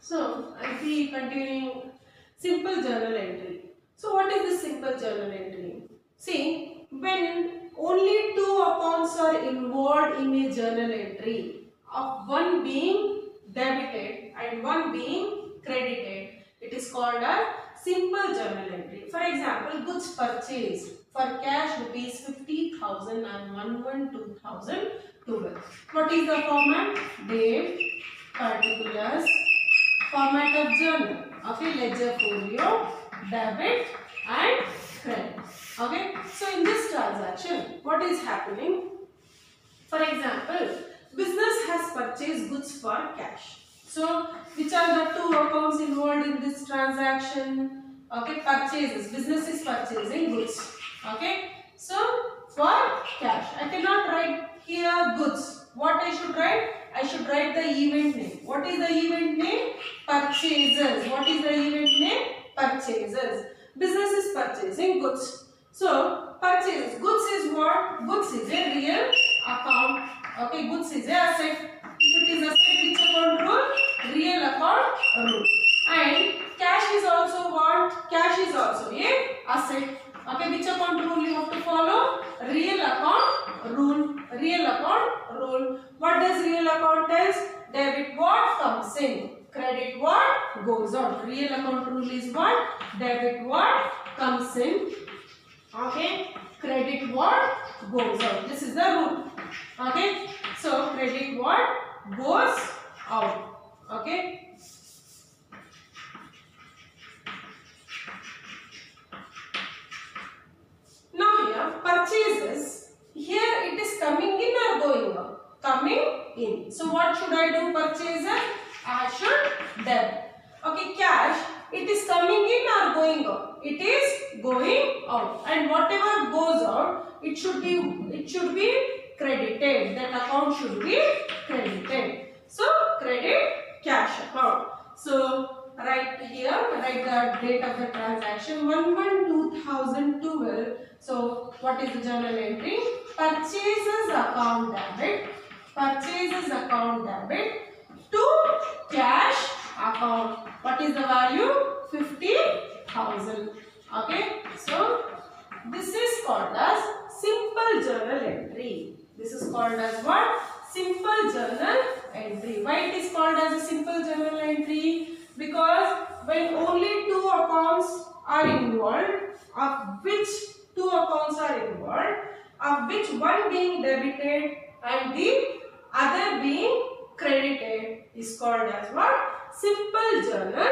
So, I'll be continuing simple journal entry. So, what is this simple journal entry? See, when only two accounts are involved in a journal entry, of one being debited and one being credited, it is called a simple journal entry. For example, goods purchased for cash rupees 50,000 and 112,012. What is the format? Date, particulars, format of journal. Okay, ledger folio, debit and credit. Okay, so in this transaction, what is happening? For example, business has purchased goods for cash. So, which are the two accounts involved in this transaction? Okay, purchases. Business is purchasing goods. Okay, so for cash, I cannot write here goods. What I should write? I should write the event name. What is the event name? Purchases. What is the event name? Purchases. Business is purchasing goods. So, purchases. Goods is what? Goods is a real account. Okay, goods is a asset. If it is asset, which account rule? Real account rule. And cash is also what? Cash is also a asset. Okay, which account rule you have to follow? Real account rule. Real account rule. What does real account tells? Debit what comes in. Credit what goes out. Real account rule is what? Debit what comes in. Okay. Credit what goes out. This is the rule. Okay. So, credit what goes out. Okay. Now here, purchases. Here it is coming in or going out? Coming in. So, what should I do? Purchases? I should debit. Okay, cash. It is coming in or going out? It is going out. And whatever goes out, it should be credited. That account should be credited. So, credit cash account. So, right here, write the date of the transaction 1/1/2012. So, what is the journal entry? Purchases account debit. Purchases account debit to cash account. What is the value? 50,000. Okay. So, this is called as simple journal entry. This is called as what? Simple journal entry. Why it is called as a simple journal entry? Because when only two accounts are involved, of which two accounns are involved, of which one being debited and the other being credited is called as what? Simple journal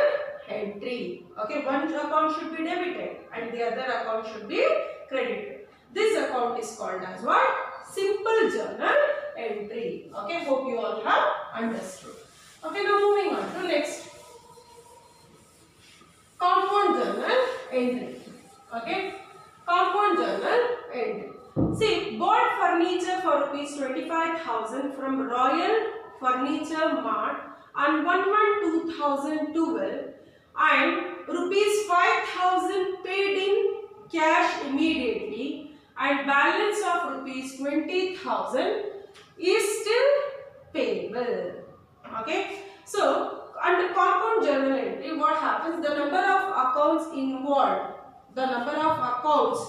entry. Okay, one account should be debited and the other account should be credited. This account is called as what? Simple journal entry. Okay, hope you all have understood. Okay, now moving on to next. Compound journal entry. Okay, compound journal entry. See, bought furniture for rupees 25,000 from Royal Furniture Mart on 1/1/2012 and rupees 5,000 paid in cash immediately and balance of rupees 20,000 is still payable. Okay. So, under compound journal entry, what happens? The number of accounts involved, the number of accounts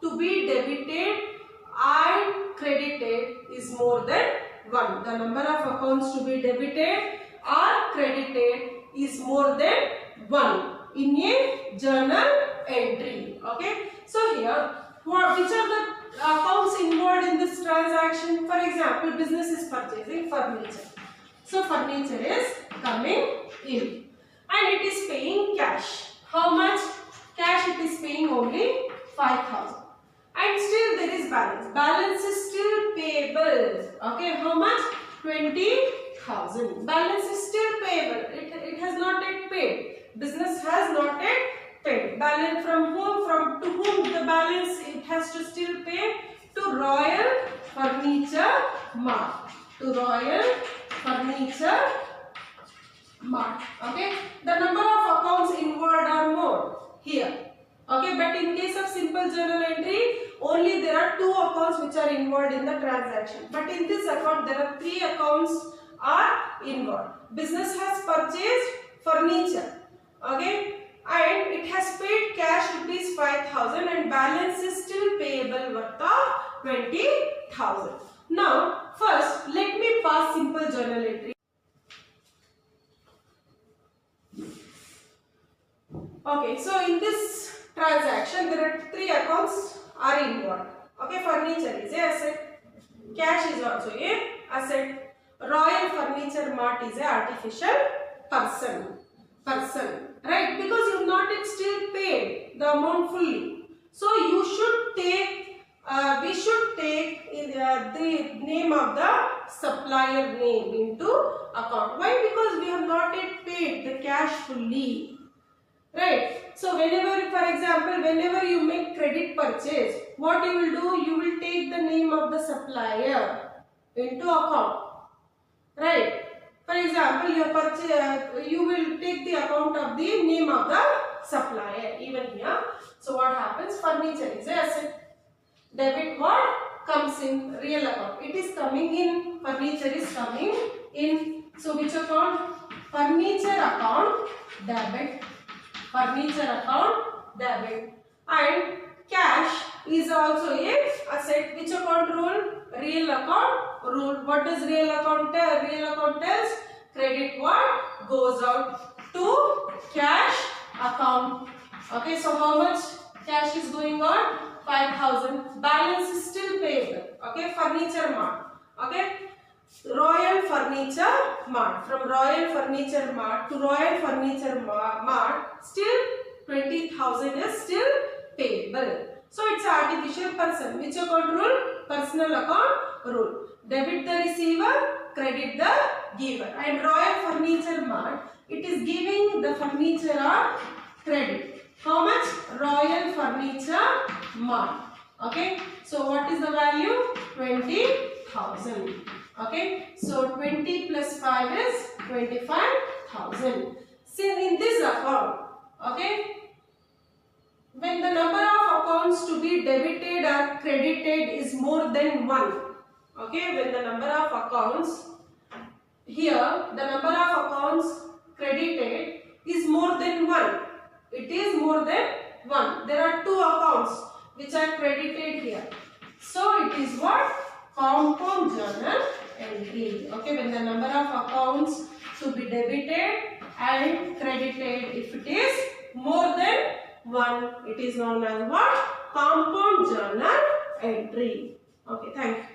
to be debited and credited is more than 1. The number of accounts to be debited or credited is more than 1 in a journal entry. Okay. So, here, which are the accounts involved in this transaction? For example, business is purchasing furniture. So, furniture is coming in and it is paying cash. How much? Cash it is paying only 5,000. And still there is balance. Balance is still payable. Okay, how much? 20,000. Balance is still payable. It has not yet paid. Business has not yet paid. Balance from whom? From to whom the balance it has to still pay? To Royal Furniture Mart. To Royal Furniture Mart. Okay. The number of accounts involved are more here. Okay, but in case of simple journal entry, only there are 2 accounts which are involved in the transaction. But in this account, there are 3 accounts are involved. Business has purchased furniture. Okay, and it has paid cash rupees 5,000 and balance is still payable worth of 20,000. Now first let me pass simple journal entry. Okay, so in this transaction there are three accounts are involved. Okay, furniture is a asset, cash is also a asset, Royal Furniture Mart is a artificial person, right? Because you have not yet still paid the amount fully, so you should take we should take the name of the supplier name into account. Why? Because we have not yet paid the cash fully, right? So whenever, for example, whenever you make credit purchase, what you will do, you will take the name of the supplier into account, right? For example, your purchase, you will take the account of the name of the supplier even here. So what happens? Furniture is a asset. Debit what comes in real account. It is coming in. Furniture is coming in. So which account? Furniture account debit. Furniture account debit. And cash is also a asset. Which account rule? Real account rule. What does real account tell? Real account tells credit what goes out to cash account. Okay, so how much cash is going on? 5,000. Balance is still payable. Okay, Furniture Mart. Okay, Royal Furniture Mart. From Royal Furniture Mart to Royal Furniture Mart, still 20,000 is still payable. So it's artificial person. Which account rule? Personal account rule. Debit the receiver, credit the giver. And Royal Furniture Mart, it is giving the furniture on credit. How much? Royal Furniture Mart. Okay. So what is the value? 20,000. Okay. So 20 plus 5 is 25,000. See in this account. Okay. When the number of accounts to be debited or credited is more than 1. Okay. When the number of accounts here, the number of accounts credited is more than 1. It is more than 1. There are 2 accounts which are credited here. So it is what? Compound journal entry. Okay, when the number of accounts to be debited and credited, if it is more than 1, it is known as what? Compound journal entry. Okay, thank you.